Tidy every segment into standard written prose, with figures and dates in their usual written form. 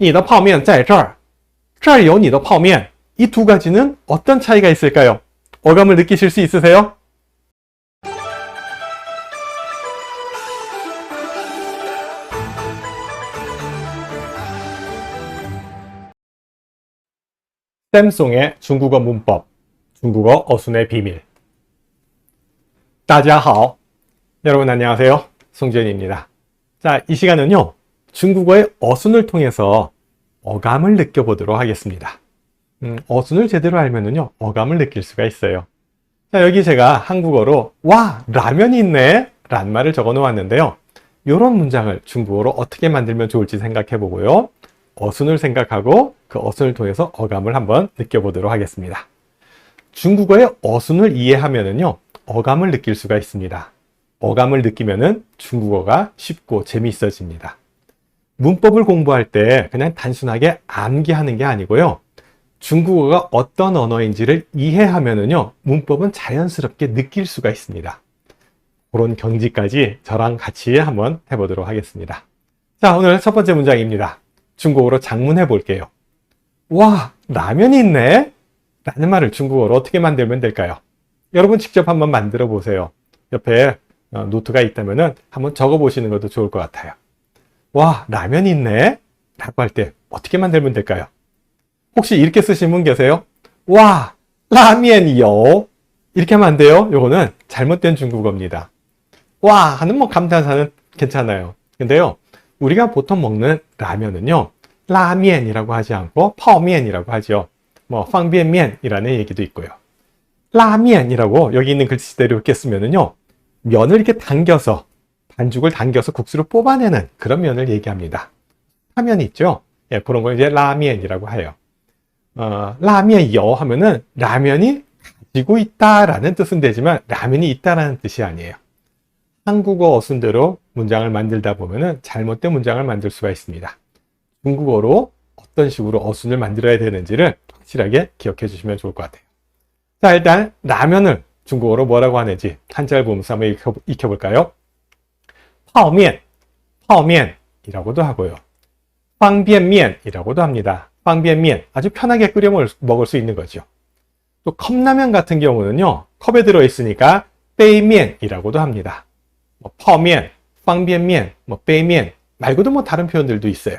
你的泡面在这儿这儿有你的泡面이 두 가지는 어떤 차이가 있을까요? 어감을 느끼실 수 있으세요? 쌤송의 중국어 문법, 중국어 어순의 비밀. 大家好. 여러분 안녕하세요. 송지현입니다. 자, 이 시간은요, 중국어의 어순을 통해서 어감을 느껴보도록 하겠습니다. 어순을 제대로 알면은요, 어감을 느낄 수가 있어요. 자, 여기 제가 한국어로 와, 라면이 있네 라는 말을 적어 놓았는데요. 이런 문장을 중국어로 어떻게 만들면 좋을지 생각해 보고요. 어순을 생각하고 그 어순을 통해서 어감을 한번 느껴보도록 하겠습니다. 중국어의 어순을 이해하면은요, 어감을 느낄 수가 있습니다. 어감을 느끼면은 중국어가 쉽고 재미있어집니다. 문법을 공부할 때 그냥 단순하게 암기하는 게 아니고요. 중국어가 어떤 언어인지를 이해하면은요, 문법은 자연스럽게 느낄 수가 있습니다. 그런 경지까지 저랑 같이 한번 해보도록 하겠습니다. 자, 오늘 첫 번째 문장입니다. 중국어로 장문해 볼게요. 와, 라면이 있네? 라는 말을 중국어로 어떻게 만들면 될까요? 여러분 직접 한번 만들어 보세요. 옆에 노트가 있다면은 한번 적어 보시는 것도 좋을 것 같아요. 와, 라면이 있네? 라고 할 때 어떻게 만들면 될까요? 혹시 이렇게 쓰신 분 계세요? 와, 라면이요. 이렇게 하면 안 돼요. 요거는 잘못된 중국어입니다. 와 하는 뭐 감탄사는 괜찮아요. 근데요, 우리가 보통 먹는 라면은요, 라면이라고 하지 않고 파오면이라고 하죠. 뭐 방비엔면이라는 얘기도 있고요. 라면이라고 여기 있는 글씨대로 이렇게 쓰면은요, 면을 이렇게 당겨서, 반죽을 당겨서 국수를 뽑아내는 그런 면을 얘기합니다. 라면 있죠? 예, 그런 걸 이제 라면이라고 해요. 라면이요 하면은 라면이 가지고 있다라는 뜻은 되지만 라면이 있다라는 뜻이 아니에요. 한국어 어순대로 문장을 만들다 보면은 잘못된 문장을 만들 수가 있습니다. 중국어로 어떤 식으로 어순을 만들어야 되는지를 확실하게 기억해 주시면 좋을 것 같아요. 자, 일단 라면을 중국어로 뭐라고 하는지 한자를 보면서 한번 익혀볼까요? 파오면, 파오면이라고도 하고요. 방비엔면이라고도 합니다. 방비엔면, 아주 편하게 끓여 먹을 수 있는 거죠. 또 컵라면 같은 경우는요, 컵에 들어있으니까 베이면이라고도 합니다. 뭐 파오면, 방비엔면, 뭐 베이면 말고도 뭐 다른 표현들도 있어요.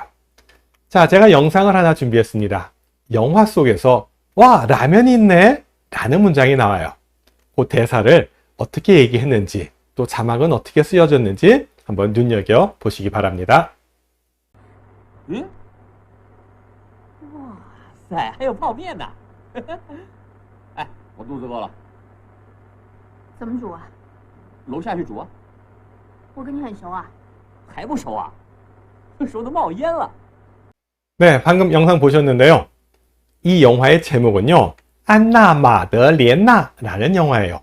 자, 제가 영상을 하나 준비했습니다. 영화 속에서 와, 라면이 있네 라는 문장이 나와요. 그 대사를 어떻게 얘기했는지, 또 자막은 어떻게 쓰여졌는지 한번 눈여겨 보시기 바랍니다. 哇塞，还有泡面呢！哎，我肚子饿了，怎么煮啊？楼下去煮啊。我跟你很熟啊。还不熟啊？熟的冒烟了。 네, 방금 영상 보셨는데요. 이 영화의 제목은요, 안나 마더莲나라는 영화예요.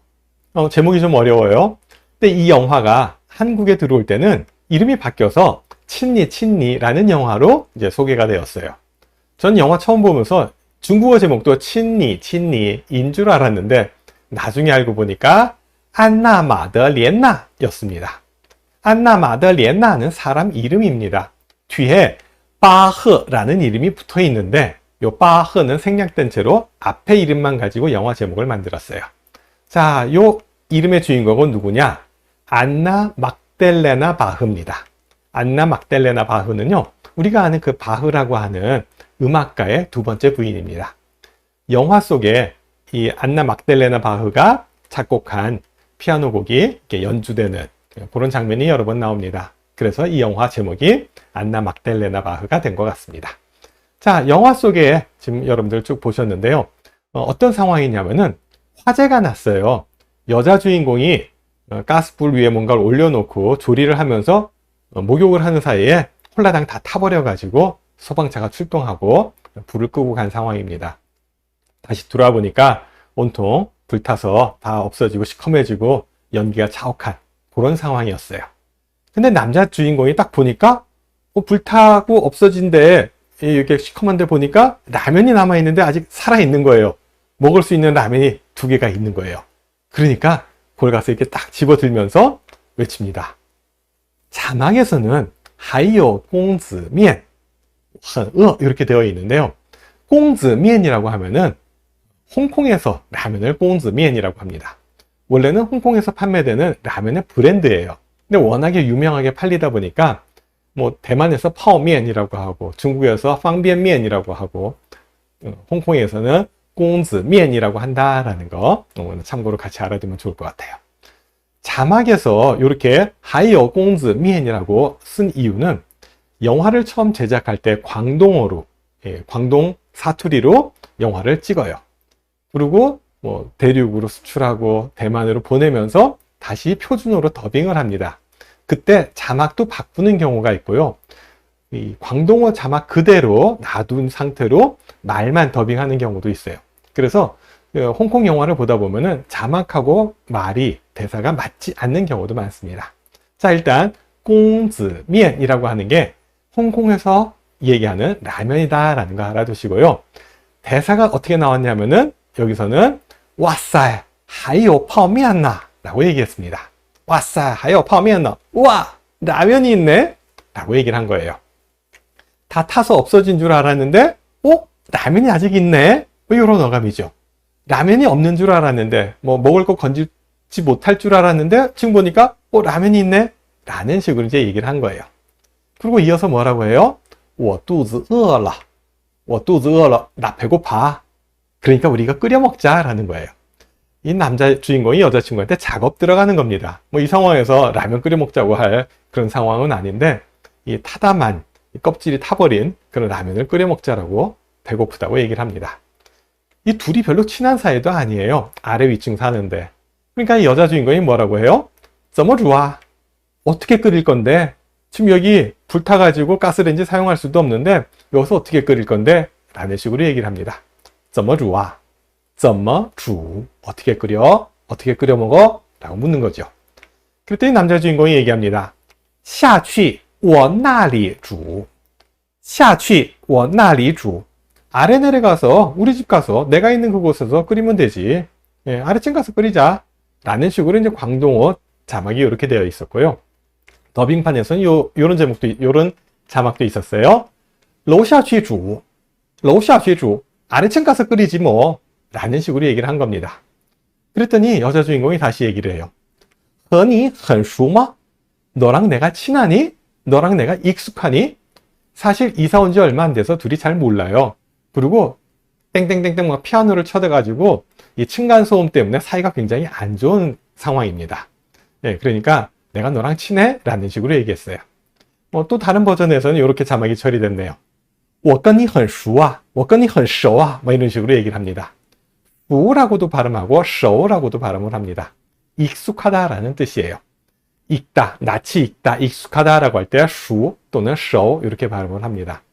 제목이 좀 어려워요. 근데 이 영화가 한국에 들어올 때는 이름이 바뀌어서 친니라는 영화로 이제 소개가 되었어요. 전 영화 처음 보면서 중국어 제목도 친니인 줄 알았는데 나중에 알고 보니까 안나 마더莲나 였습니다. 안나 마더莲나는 사람 이름입니다. 뒤에 바흐라는 이름이 붙어 있는데 요 바흐는 생략된 채로 앞에 이름만 가지고 영화 제목을 만들었어요. 자, 요 이름의 주인공은 누구냐? 안나 막델레나 바흐입니다. 안나 막델레나 바흐는요, 우리가 아는 그 바흐라고 하는 음악가의 두 번째 부인입니다. 영화 속에 이 안나 막델레나 바흐가 작곡한 피아노 곡이 이렇게 연주되는 그런 장면이 여러 번 나옵니다. 그래서 이 영화 제목이 안나 막델레나 바흐가 된 것 같습니다. 자, 영화 속에 지금 여러분들 쭉 보셨는데요. 어떤 상황이냐면은 화재가 났어요. 여자 주인공이 가스불 위에 뭔가를 올려놓고 조리를 하면서 목욕을 하는 사이에 홀라당 다 타버려가지고 소방차가 출동하고 불을 끄고 간 상황입니다. 다시 돌아보니까 온통 불타서 다 없어지고 시커매지고 연기가 자욱한 그런 상황이었어요. 근데 남자 주인공이 딱 보니까 불타고 없어진데 이렇게 시커먼데 보니까 라면이 남아있는데 아직 살아있는 거예요. 먹을 수 있는 라면이 2개가 있는 거예요. 그러니까 그걸 가서 이렇게 딱 집어들면서 외칩니다. 자막에서는 하이요 공즈면 很饿 이렇게 되어 있는데요. 공즈면이라고 하면은 홍콩에서 라면을 공즈면이라고 합니다. 원래는 홍콩에서 판매되는 라면의 브랜드예요. 근데 워낙에 유명하게 팔리다 보니까 뭐 대만에서 파오면이라고 하고 중국에서 방비엔면이라고 하고 홍콩에서는 공즈면이라고 한다라는 거 참고로 같이 알아두면 좋을 것 같아요. 자막에서 이렇게 하이어 공즈면이라고 쓴 이유는 영화를 처음 제작할 때 광동어로 광동 사투리로 영화를 찍어요. 그리고 뭐 대륙으로 수출하고 대만으로 보내면서 다시 표준어로 더빙을 합니다. 그때 자막도 바꾸는 경우가 있고요. 이 광동어 자막 그대로 놔둔 상태로 말만 더빙하는 경우도 있어요. 그래서 홍콩 영화를 보다 보면은 자막하고 말이 대사가 맞지 않는 경우도 많습니다. 자, 일단 공즈면이라고 하는 게 홍콩에서 얘기하는 라면이다라는 거 알아두시고요. 대사가 어떻게 나왔냐면은 여기서는 와싸, 하이요 파오면나 라고 얘기했습니다. 와싸, 하이요 파오면나. 우와, 라면이 있네 라고 얘기를 한 거예요. 다 타서 없어진 줄 알았는데 라면이 아직 있네. 이런 어감이죠. 라면이 없는 줄 알았는데 뭐 먹을 거 건지지 못할 줄 알았는데 지금 보니까 라면이 있네 라는 식으로 이제 얘기를 한 거예요. 그리고 이어서 뭐라고 해요? 我肚子饿了. 我肚子饿了. 나 배고파. 그러니까 우리가 끓여 먹자라는 거예요. 이 남자 주인공이 여자친구한테 작업 들어가는 겁니다. 뭐 이 상황에서 라면 끓여 먹자고 할 그런 상황은 아닌데 이 타다만 껍질이 타버린 그런 라면을 끓여 먹자라고 배고프다고 얘기를 합니다. 이 둘이 별로 친한 사이도 아니에요. 아래 위층 사는데. 그러니까 이 여자 주인공이 뭐라고 해요? 怎么煮啊? 어떻게 끓일 건데? 지금 여기 불타가지고 가스레인지 사용할 수도 없는데 여기서 어떻게 끓일 건데? 라는 식으로 얘기를 합니다. 怎么煮啊? 怎么煮? 어떻게 끓여? 어떻게 끓여 먹어? 라고 묻는 거죠. 그랬더니 남자 주인공이 얘기합니다. 下去我那里煮. 下去我那里煮. 아래 내려가서 우리 집 가서 내가 있는 그곳에서 끓이면 되지. 아래층 가서 끓이자. 라는 식으로 이제 광동어 자막이 이렇게 되어 있었고요. 더빙판에서는 요런 자막도 있었어요. 楼下去煮. 楼下去煮. 아래층 가서 끓이지 뭐. 라는 식으로 얘기를 한 겁니다. 그랬더니 여자 주인공이 다시 얘기를 해요. 和你很熟吗? 너랑 내가 친하니? 너랑 내가 익숙하니? 사실 이사 온 지 얼마 안 돼서 둘이 잘 몰라요. 그리고 땡땡땡땡 막 피아노를 쳐대가지고 이 층간소음 때문에 사이가 굉장히 안 좋은 상황입니다. 그러니까 내가 너랑 친해? 라는 식으로 얘기했어요. 또 다른 버전에서는 이렇게 자막이 처리됐네요. 我跟你很熟啊,我跟你很熟啊, 뭐 이런 식으로 얘기를 합니다. 熟라고도 발음하고 熟라고도 발음을 합니다. 익숙하다라는 뜻이에요. 익다, 낯이 익다, 익숙하다라고 할 때 熟 또는 熟 이렇게 발음을 합니다.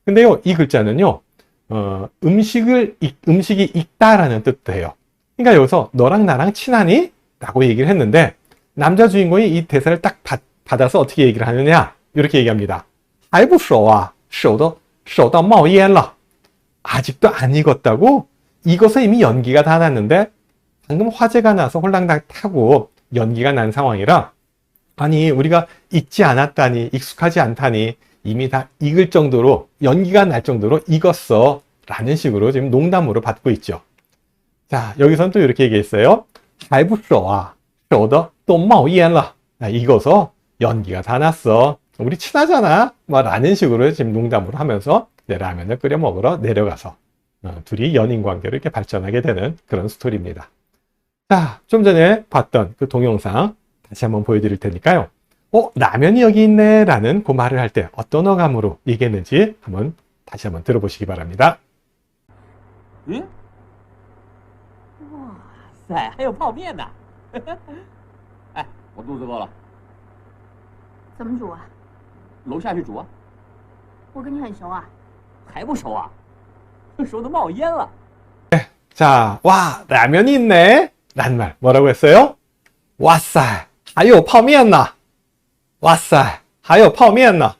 근데요, 이 글자는요, 음식이 익다라는 뜻도 해요. 그러니까 여기서 너랑 나랑 친하니? 라고 얘기를 했는데 남자 주인공이 이 대사를 딱 받아서 어떻게 얘기를 하느냐? 이렇게 얘기합니다. 还不熟啊,熟到冒烟了. 아직도 안 익었다고? 익어서 이미 연기가 다 났는데 방금 화재가 나서 홀랑당 타고 연기가 난 상황이라 아니 우리가 익지 않았다니 익숙하지 않다니 이미 다 익을 정도로 연기가 날 정도로 익었어 라는 식으로 지금 농담으로 받고 있죠. 자, 여기서는 또 이렇게 얘기했어요. 还不熟啊,熟的都冒烟了. 익어서 연기가 다 났어. 우리 친하잖아. 뭐 라는 식으로 지금 농담으로 하면서 라면을 끓여 먹으러 내려가서 둘이 연인 관계로 이렇게 발전하게 되는 그런 스토리입니다. 자, 좀 전에 봤던 그 동영상 다시 한번 보여드릴 테니까요. 라면이 여기 있네 라는 그 말을 할 때 어떤 어감으로 얘기했는지 다시 한번 들어보시기 바랍니다. 哇塞，还有泡面呢！哎，我肚子饿了，怎么煮啊？楼下去煮啊。我跟你很熟啊。还不熟啊？熟的冒烟了。 자, 와, 라면이 있네 라는 말 뭐라고 했어요? 哇塞,还有泡面呢. 哇塞,还有泡面呢.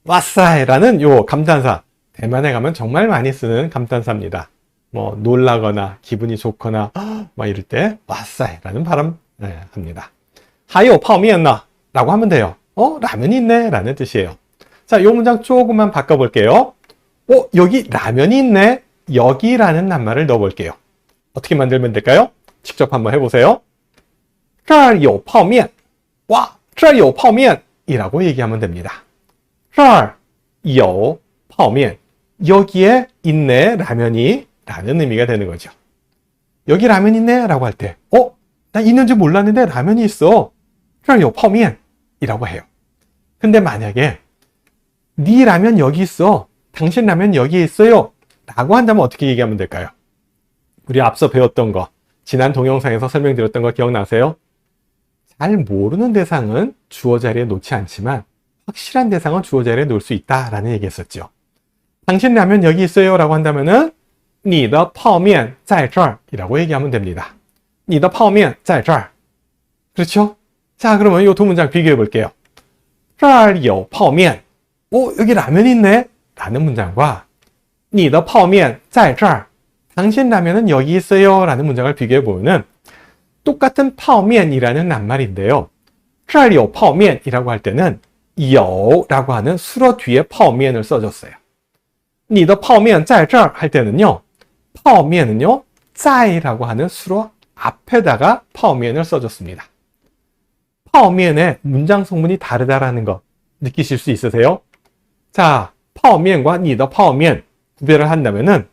哇塞라는 요 감탄사 대만에 가면 정말 많이 쓰는 감탄사입니다. 뭐 놀라거나 기분이 좋거나 막 이럴 때 哇塞라는 발음 합니다. 还有泡面呢 라고 하면 돼요. 라면이 있네 라는 뜻이에요. 자, 요 문장 조금만 바꿔볼게요. 여기 라면이 있네. 여기라는 낱말을 넣어볼게요. 어떻게 만들면 될까요? 직접 한번 해보세요. 这儿有泡面. 와, 这儿有泡面 이라고 얘기하면 됩니다. 这儿有泡面. 여기에 있네 라면이 라는 의미가 되는 거죠. 여기 라면 있네 라고 할 때, 나 있는지 몰랐는데 라면이 있어. 这儿有泡面 이라고 해요. 근데 만약에 네 라면 여기 있어. 당신 라면 여기 있어요. 라고 한다면 어떻게 얘기하면 될까요? 우리 앞서 배웠던 거, 지난 동영상에서 설명드렸던 거 기억나세요? 잘 모르는 대상은 주어 자리에 놓지 않지만 확실한 대상은 주어 자리에 놓을 수 있다라는 얘기했었죠. 당신 라면 여기 있어요 라고 한다면은 你的泡面在这儿 이라고 얘기하면 됩니다. 你的泡面在这儿. 그렇죠? 자, 그러면 이 두 문장 비교해 볼게요. 这儿有泡面. 여기 라면이 있네 라는 문장과 你的泡面在这儿. 당신 라면은 여기 있어요 라는 문장을 비교해 보면은 똑같은 泡面이라는 낱말인데요. 这儿有泡面이라고 할 때는 有라고 하는 수로 뒤에 泡面을 써줬어요. 你的泡面在这儿 할 때는요. 泡面은요. 在라고 하는 수로 앞에다가 泡面을 써줬습니다. 泡面의 문장 성분이 다르다라는 거 느끼실 수 있으세요? 자, 泡面과 你的泡面 구별을 한다면은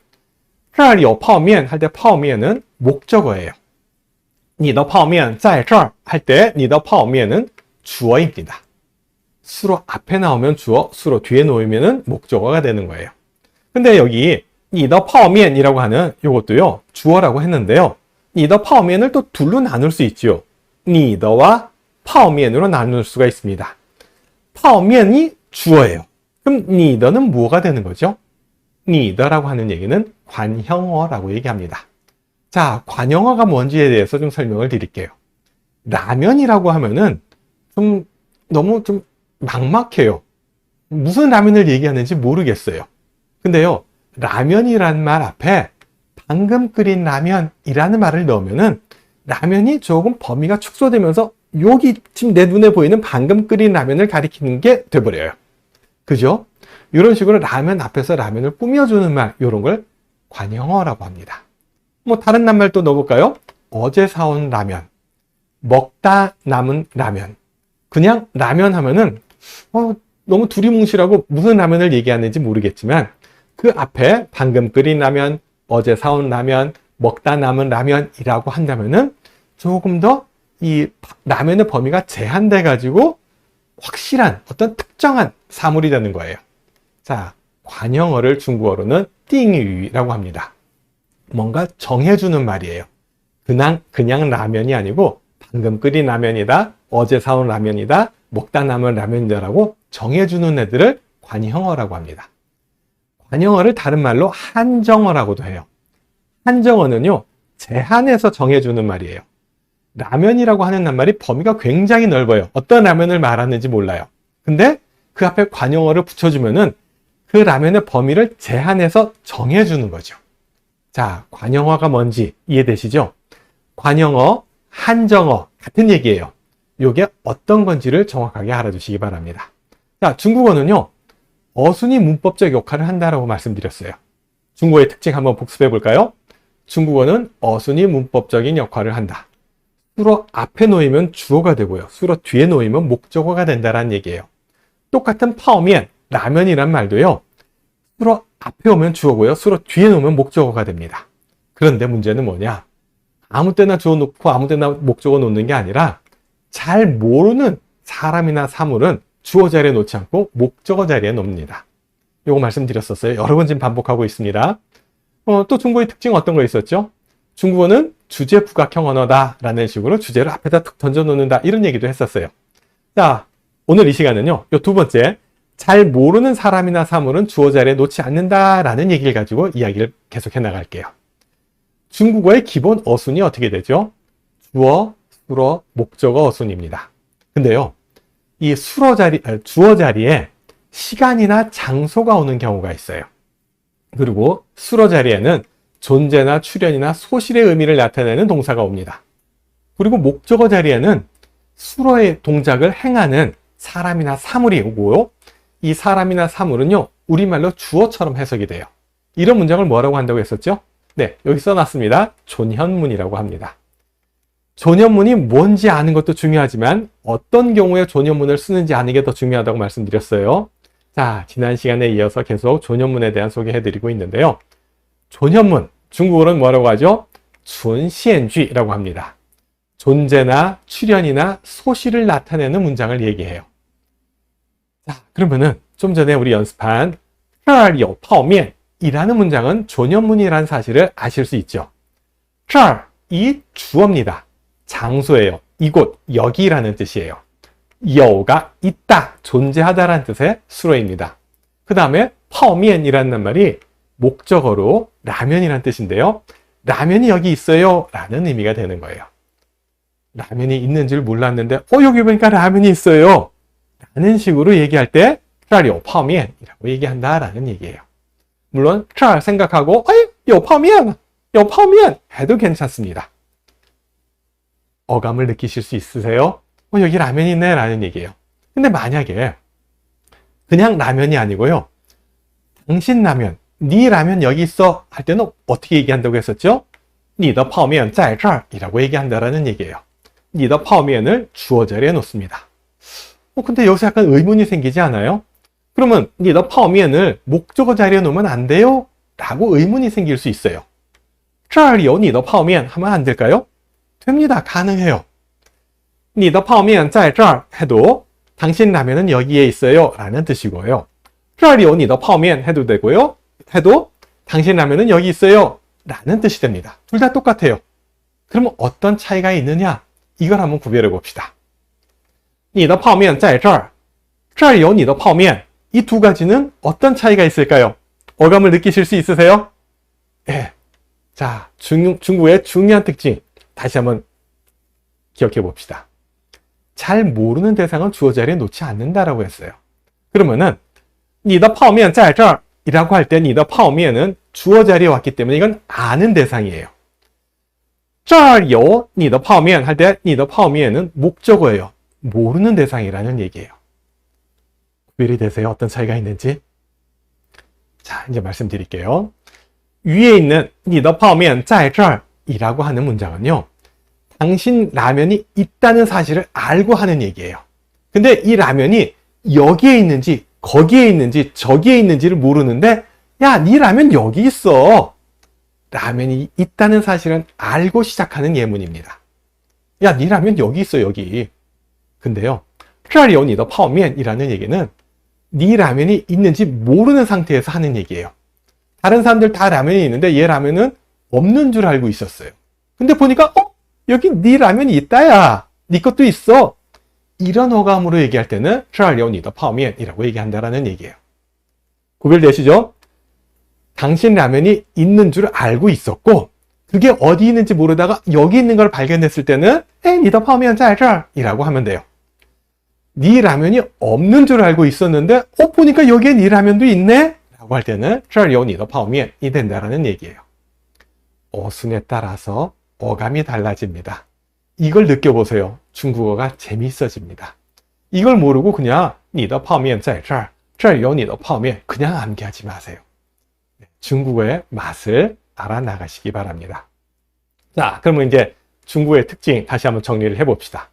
这儿有泡面 할 때 泡面은 목적어예요. 你的泡面在这儿 할 때 你的泡面은 주어입니다. 수로 앞에 나오면 주어, 수로 뒤에 놓으면 목적어가 되는 거예요. 근데 여기 你的泡面이라고 하는 이것도요, 주어라고 했는데요. 你的泡面을 또 둘로 나눌 수 있죠. 你的와 泡面으로 나눌 수가 있습니다. 泡面이 주어예요. 그럼 你的는 뭐가 되는 거죠? 你的라고 하는 얘기는 관형어라고 얘기합니다. 자, 관형어가 뭔지에 대해서 좀 설명을 드릴게요. 라면이라고 하면은 너무 막막해요. 무슨 라면을 얘기하는지 모르겠어요. 근데요, 라면이란 말 앞에 방금 끓인 라면이라는 말을 넣으면은 라면이 조금 범위가 축소되면서 여기 지금 내 눈에 보이는 방금 끓인 라면을 가리키는 게 돼버려요. 그죠? 이런 식으로 라면 앞에서 라면을 꾸며주는 말, 이런 걸 관형어라고 합니다. 뭐 다른 낱말 또 넣어볼까요? 어제 사온 라면, 먹다 남은 라면. 그냥 라면 하면은 너무 두리뭉실하고 무슨 라면을 얘기하는지 모르겠지만 그 앞에 방금 끓인 라면, 어제 사온 라면, 먹다 남은 라면이라고 한다면은 조금 더 이 라면의 범위가 제한돼 가지고 확실한 어떤 특정한 사물이 되는 거예요. 자, 관형어를 중국어로는 띵유라고 합니다. 뭔가 정해주는 말이에요. 그냥 라면이 아니고 방금 끓인 라면이다, 어제 사온 라면이다, 먹다 남은 라면이다라고 정해주는 애들을 관형어라고 합니다. 관형어를 다른 말로 한정어라고도 해요. 한정어는요, 제한해서 정해주는 말이에요. 라면이라고 하는 낱말이 범위가 굉장히 넓어요. 어떤 라면을 말하는지 몰라요. 근데 그 앞에 관형어를 붙여주면은 그 라면의 범위를 제한해서 정해주는 거죠. 자, 관형어가 뭔지 이해되시죠? 관형어, 한정어 같은 얘기예요. 이게 어떤 건지를 정확하게 알아두시기 바랍니다. 자, 중국어는요, 어순이 문법적 역할을 한다라고 말씀드렸어요. 중국어의 특징 한번 복습해 볼까요? 중국어는 어순이 문법적인 역할을 한다. 수로 앞에 놓이면 주어가 되고요. 수로 뒤에 놓이면 목적어가 된다는 얘기예요. 똑같은 泡面, 라면이란 말도요. 수로 앞에 오면 주어고요. 수로 뒤에 놓으면 목적어가 됩니다. 그런데 문제는 뭐냐? 아무 때나 주어 놓고 아무 때나 목적어 놓는 게 아니라 잘 모르는 사람이나 사물은 주어 자리에 놓지 않고 목적어 자리에 놓습니다. 요거 말씀드렸었어요. 여러 번 지금 반복하고 있습니다. 또 중국어의 특징 어떤 거 있었죠? 중국어는 주제 부각형 언어다 라는 식으로 주제를 앞에다 툭 던져 놓는다, 이런 얘기도 했었어요. 자, 오늘 이 시간은요, 요 두 번째, 잘 모르는 사람이나 사물은 주어 자리에 놓지 않는다 라는 얘기를 가지고 이야기를 계속해 나갈게요. 중국어의 기본 어순이 어떻게 되죠? 주어, 수어, 목적어 어순입니다. 근데요, 이 주어 자리에 시간이나 장소가 오는 경우가 있어요. 그리고 수어 자리에는 존재나 출현이나 소실의 의미를 나타내는 동사가 옵니다. 그리고 목적어 자리에는 수어의 동작을 행하는 사람이나 사물이 오고요. 이 사람이나 사물은요, 우리말로 주어처럼 해석이 돼요. 이런 문장을 뭐라고 한다고 했었죠? 네, 여기 써놨습니다. 존현문이라고 합니다. 존현문이 뭔지 아는 것도 중요하지만 어떤 경우에 존현문을 쓰는지 아는 게 더 중요하다고 말씀드렸어요. 자, 지난 시간에 이어서 계속 존현문에 대한 소개해드리고 있는데요. 존현문, 중국어로는 뭐라고 하죠? 존시엔쥐라고 합니다. 존재나 출현이나 소실을 나타내는 문장을 얘기해요. 자, 그러면은 좀 전에 우리 연습한 这儿有泡面 이라는 문장은 존현문이라는 사실을 아실 수 있죠. 这儿, 이 주어입니다. 장소예요. 이곳, 여기라는 뜻이에요. 有가 있다, 존재하다라는 뜻의 수로입니다. 그 다음에 泡面이라는 말이 목적어로 라면이라는 뜻인데요. 라면이 여기 있어요 라는 의미가 되는 거예요. 라면이 있는 줄 몰랐는데 여기 보니까 라면이 있어요 라는 식으로 얘기할 때 这儿有泡面이라고 얘기한다라는 얘기예요. 물론 这儿 생각하고 有泡面해도 괜찮습니다. 어감을 느끼실 수 있으세요? 여기 라면이 있네 라는 얘기예요. 근데 만약에 그냥 라면이 아니고요, 당신 라면, 네 라면 여기 있어 할 때는 어떻게 얘기한다고 했었죠? 你的泡面在这儿 이라고 얘기한다라는 얘기예요. 你的泡面을 주어 자리에 놓습니다. 근데 여기서 약간 의문이 생기지 않아요? 그러면 你的泡面을 목적어 자리에 놓으면 안 돼요? 라고 의문이 생길 수 있어요. 这儿有你的泡面 하면 안 될까요? 됩니다. 가능해요. 你的泡面在这儿 해도 당신 라면은 여기에 있어요 라는 뜻이고요. 这儿有你的泡面 해도 되고요. 해도 당신 라면은 여기 있어요 라는 뜻이 됩니다. 둘 다 똑같아요. 그러면 어떤 차이가 있느냐? 이걸 한번 구별해 봅시다. 你的泡面在这儿,这儿有你的泡面. 이 두 가지는 어떤 차이가 있을까요? 어감을 느끼실 수 있으세요? 네. 자, 중국의 중요한 특징 다시 한번 기억해 봅시다. 잘 모르는 대상은 주어 자리에 놓지 않는다라고 했어요. 그러면은 你的泡面在这儿 이라고 할 때 你的泡面은 주어 자리에 왔기 때문에 이건 아는 대상이에요. 这儿有你的泡面 할 때 你的泡面은 목적어예요. 모르는 대상이라는 얘기예요. 구별이 되세요? 어떤 차이가 있는지? 자, 이제 말씀드릴게요. 위에 있는 你的泡面在这儿 이라고 하는 문장은요, 당신 라면이 있다는 사실을 알고 하는 얘기예요. 근데 이 라면이 여기에 있는지 거기에 있는지 저기에 있는지를 모르는데, 야, 네 라면 여기 있어. 라면이 있다는 사실은 알고 시작하는 예문입니다. 야, 네 라면 여기 있어, 여기. 근데요, 这儿有你的泡面 이라는 얘기는 네 라면이 있는지 모르는 상태에서 하는 얘기예요. 다른 사람들 다 라면이 있는데 얘 라면은 없는 줄 알고 있었어요. 근데 보니까 여기 네 라면이 있다야. 네 것도 있어. 이런 어감으로 얘기할 때는 这儿有你的泡面 이라고 얘기한다라는 얘기예요. 구별되시죠? 당신 라면이 있는 줄 알고 있었고, 그게 어디 있는지 모르다가 여기 있는 걸 발견했을 때는 你的泡面在这儿 이라고 하면 돼요. 네 라면이 없는 줄 알고 있었는데 보니까 여기에 네 라면도 있네? 라고 할 때는 这儿有你的泡面이 된다라는 얘기예요. 어순에 따라서 어감이 달라집니다. 이걸 느껴보세요. 중국어가 재미있어집니다. 이걸 모르고 그냥 你的泡面在这儿,这儿有你的泡面 그냥 암기하지 마세요. 중국어의 맛을 알아나가시기 바랍니다. 자, 그러면 이제 중국어의 특징 다시 한번 정리를 해봅시다.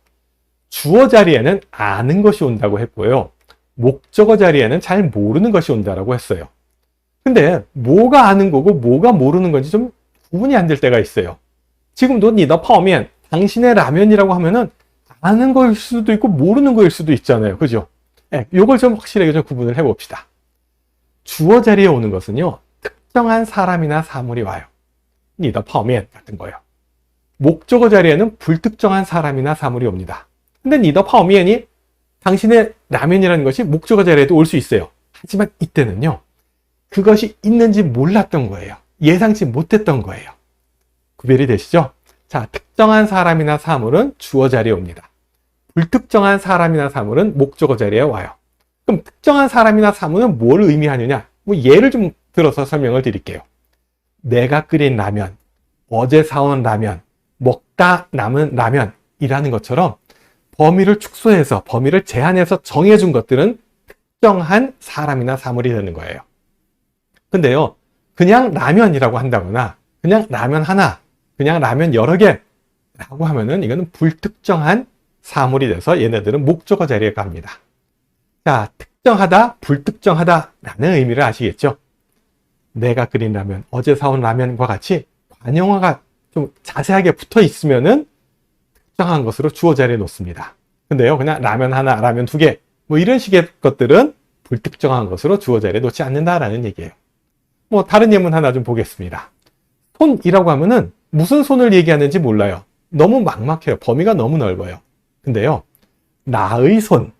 주어 자리에는 아는 것이 온다고 했고요. 목적어 자리에는 잘 모르는 것이 온다고 했어요. 근데 뭐가 아는 거고 뭐가 모르는 건지 좀 구분이 안 될 때가 있어요. 지금도 你的泡面 당신의 라면이라고 하면은 아는 거일 수도 있고 모르는 거일 수도 있잖아요. 그죠? 네, 요걸 좀 확실하게 좀 구분을 해봅시다. 주어 자리에 오는 것은요, 특정한 사람이나 사물이 와요. 你的泡面 같은 거예요. 목적어 자리에는 불특정한 사람이나 사물이 옵니다. 근데 你的泡面이 당신의 라면이라는 것이 목적어 자리에도 올 수 있어요. 하지만 이때는요, 그것이 있는지 몰랐던 거예요. 예상치 못했던 거예요. 구별이 되시죠? 자, 특정한 사람이나 사물은 주어 자리에 옵니다. 불특정한 사람이나 사물은 목적어 자리에 와요. 그럼 특정한 사람이나 사물은 뭘 의미하느냐? 예를 좀 들어서 설명을 드릴게요. 내가 끓인 라면, 어제 사온 라면, 먹다 남은 라면이라는 것처럼 범위를 축소해서 범위를 제한해서 정해준 것들은 특정한 사람이나 사물이 되는 거예요. 근데요, 그냥 라면이라고 한다거나, 그냥 라면 하나, 그냥 라면 여러 개 라고 하면은 이거는 불특정한 사물이 돼서 얘네들은 목적어 자리에 갑니다. 자, 특정하다, 불특정하다라는 의미를 아시겠죠? 내가 끓인 라면, 어제 사온 라면과 같이 관용어가 좀 자세하게 붙어 있으면은 특정한 것으로 주어 자리에 놓습니다. 근데요, 그냥 라면 하나, 라면 두 개, 뭐 이런 식의 것들은 불특정한 것으로 주어 자리에 놓지 않는다라는 얘기예요. 뭐 다른 예문 하나 좀 보겠습니다. 손이라고 하면은 무슨 손을 얘기하는지 몰라요. 너무 막막해요. 범위가 너무 넓어요. 근데요, 나의 손,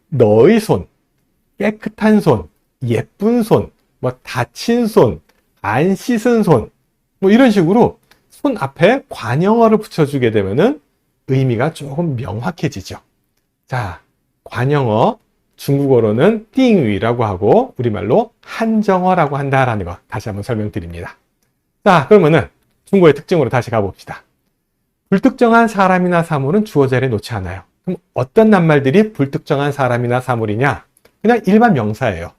너의 손, 깨끗한 손, 예쁜 손, 뭐 다친 손, 안 씻은 손, 뭐 이런 식으로 손 앞에 관형어를 붙여주게 되면은 의미가 조금 명확해지죠. 자, 관형어, 중국어로는 띵위라고 하고 우리말로 한정어라고 한다라는 거 다시 한번 설명드립니다. 자, 그러면은 중국어의 특징으로 다시 가봅시다. 불특정한 사람이나 사물은 주어 자리에 놓지 않아요. 그럼 어떤 낱말들이 불특정한 사람이나 사물이냐? 그냥 일반 명사예요.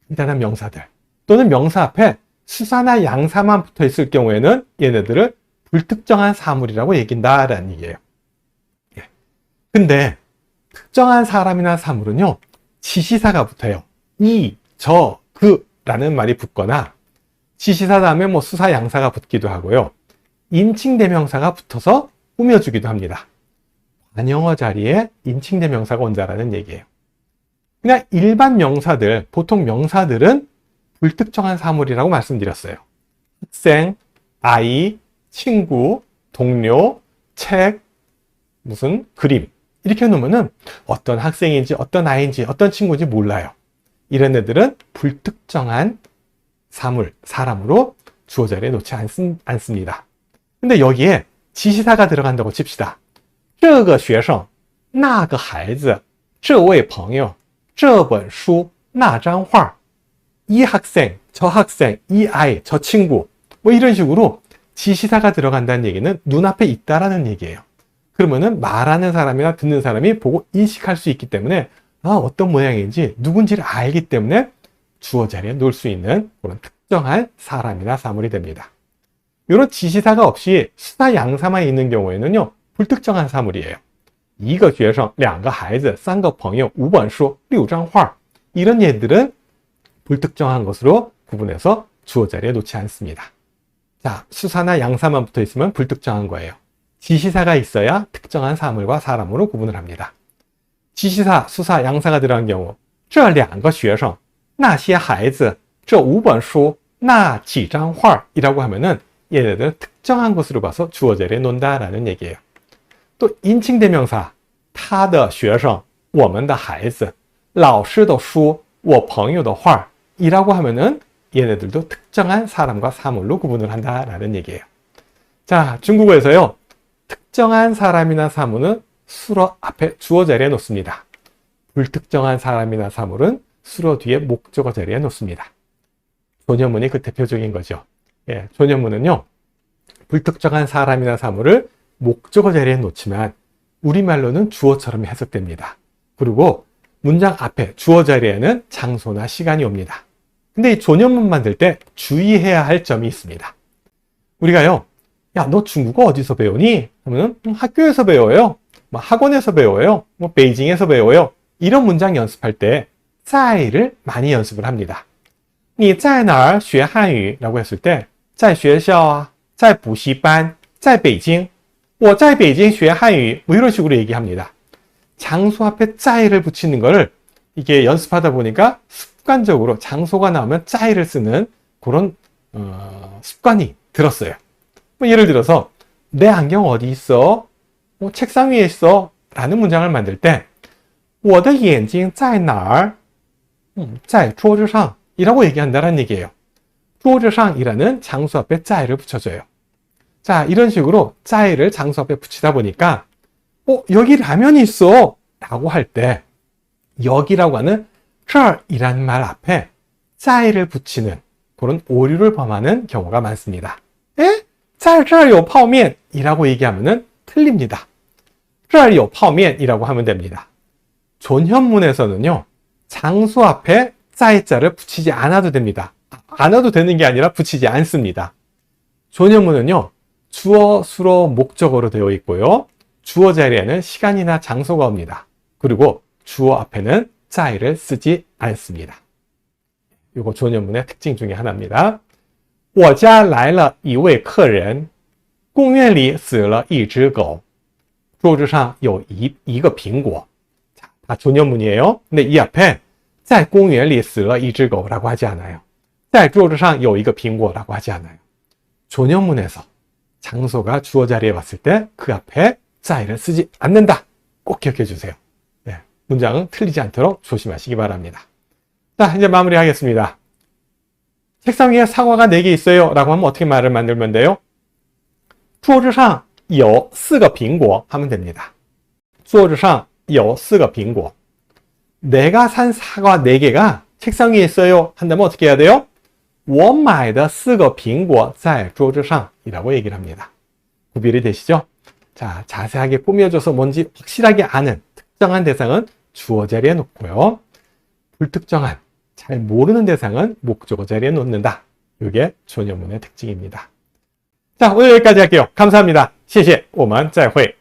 간단한 명사들. 또는 명사 앞에 수사나 양사만 붙어 있을 경우에는 얘네들을 불특정한 사물이라고 얘긴다라는 얘기예요. 예. 근데 특정한 사람이나 사물은요, 지시사가 붙어요. 이, 저, 그 라는 말이 붙거나 지시사 다음에 뭐 수사 양사가 붙기도 하고요. 인칭대명사가 붙어서 꾸며주기도 합니다. 관형어 자리에 인칭대명사가 온다라는 얘기예요. 그냥 일반 명사들, 보통 명사들은 불특정한 사물이라고 말씀드렸어요. 학생, 아이, 친구, 동료, 책, 무슨 그림 이렇게 놓으면은 어떤 학생인지 어떤 아이인지 어떤 친구인지 몰라요. 이런 애들은 불특정한 사물, 사람으로 주어 자리에 놓지 않습니다. 근데 여기에 지시사가 들어간다고 칩시다. 这个学生,那个孩子,这位朋友,这本书,那张画. 이 학생, 저 학생, 이 아이, 저 친구 뭐 이런 식으로 지시사가 들어간다는 얘기는 눈앞에 있다라는 얘기예요. 그러면은 말하는 사람이나 듣는 사람이 보고 인식할 수 있기 때문에 어떤 모양인지 누군지를 알기 때문에 주어 자리에 놓을 수 있는 그런 특정한 사람이나 사물이 됩니다. 이런 지시사가 없이 수사 양사만 있는 경우에는요, 불특정한 사물이에요. 一个学生,两个孩子,三个朋友,五本书,六张画. 이런 예들은 불특정한 것으로 구분해서 주어 자리에 놓지 않습니다. 자, 수사나 양사만 붙어 있으면 불특정한 거예요. 지시사가 있어야 특정한 사물과 사람으로 구분을 합니다. 지시사, 수사, 양사가 들어간 경우 这两个学生,那些孩子,这五本书,那几张画 이라고 하면은 얘네들은 특정한 것으로 봐서 주어 자리에 놓는다라는 얘기예요. 또 인칭대명사 他的学生,我们的孩子,老师的书,我朋友的画 이라고 하면은 얘네들도 특정한 사람과 사물로 구분을 한다라는 얘기예요. 자, 중국어에서요, 특정한 사람이나 사물은 수어 앞에 주어 자리에 놓습니다. 불특정한 사람이나 사물은 수어 뒤에 목적어 자리에 놓습니다. 존여문이 그 대표적인 거죠. 예, 존여문은요, 불특정한 사람이나 사물을 목적어 자리에 놓지만 우리말로는 주어처럼 해석됩니다. 그리고 문장 앞에 주어 자리에는 장소나 시간이 옵니다. 근데 이 존여문 만들 때 주의해야 할 점이 있습니다. 우리가요, 야, 너 중국어 어디서 배우니? 하면은 학교에서 배워요. 뭐 학원에서 배워요. 뭐 베이징에서 배워요. 이런 문장 연습할 때 在를 많이 연습을 합니다. 你在哪儿学汉语? 라고 했을 때 在学校啊,在补习班,在北京,我在北京学汉语. 뭐 이런 식으로 얘기합니다. 장소 앞에 在를 붙이는 거를 이게 연습하다 보니까 습관적으로 장소가 나오면 在를 쓰는 그런 습관이 들었어요. 뭐 예를 들어서 내 안경 어디 있어? 책상 위에 있어. 라는 문장을 만들 때 我的眼睛在哪儿?在桌子上 이라고 얘기한다는 얘기예요. 桌子上 이라는 장소 앞에 在를 붙여줘요. 자, 이런 식으로 在를 장소 앞에 붙이다 보니까 여기 라면이 있어 라고 할 때 여기라고 하는 这儿 이란 말 앞에 在를 붙이는 그런 오류를 범하는 경우가 많습니다. 에? 在这儿有泡面 이라고 얘기하면 틀립니다. 这儿有泡面 이라고 하면 됩니다. 존현문에서는요, 장소 앞에 在자를 붙이지 않아도 됩니다. 않아도 되는 게 아니라 붙이지 않습니다. 조녀문은요, 주어, 수로, 목적어로 되어 있고요. 주어 자리에는 시간이나 장소가 옵니다. 그리고 주어 앞에는 在를 쓰지 않습니다. 이거 조녀문의 특징 중에 하나입니다. 我家来了一位客人，公园里死了一只狗，桌子上有一个苹果。 자, 다 조녀문이에요. 근데 이 앞에 在公园里死了一只狗라고 하지 않아요. 在桌子上有一个苹果라고 하지 않아요. 조녀문에서 장소가 주어 자리에 왔을 때 그 앞에 在를 쓰지 않는다. 꼭 기억해 주세요. 네, 문장은 틀리지 않도록 조심하시기 바랍니다. 자, 이제 마무리하겠습니다. 책상 위에 사과가 4개 있어요 라고 하면 어떻게 말을 만들면 돼요? 桌子上有4个苹果 하면 됩니다. 桌子上有4个苹果. 내가 산 사과 4개가 책상 위에 있어요 한다면 어떻게 해야 돼요? 我买的4个苹果在桌子上 이라고 얘기를 합니다. 구별이 되시죠? 자, 자세하게 꾸며줘서 뭔지 확실하게 아는 특정한 대상은 주어 자리에 놓고요. 불특정한, 잘 모르는 대상은 목적어 자리에 놓는다. 이게 조녀문의 특징입니다. 자, 오늘 여기까지 할게요. 감사합니다. 谢谢，我们再会。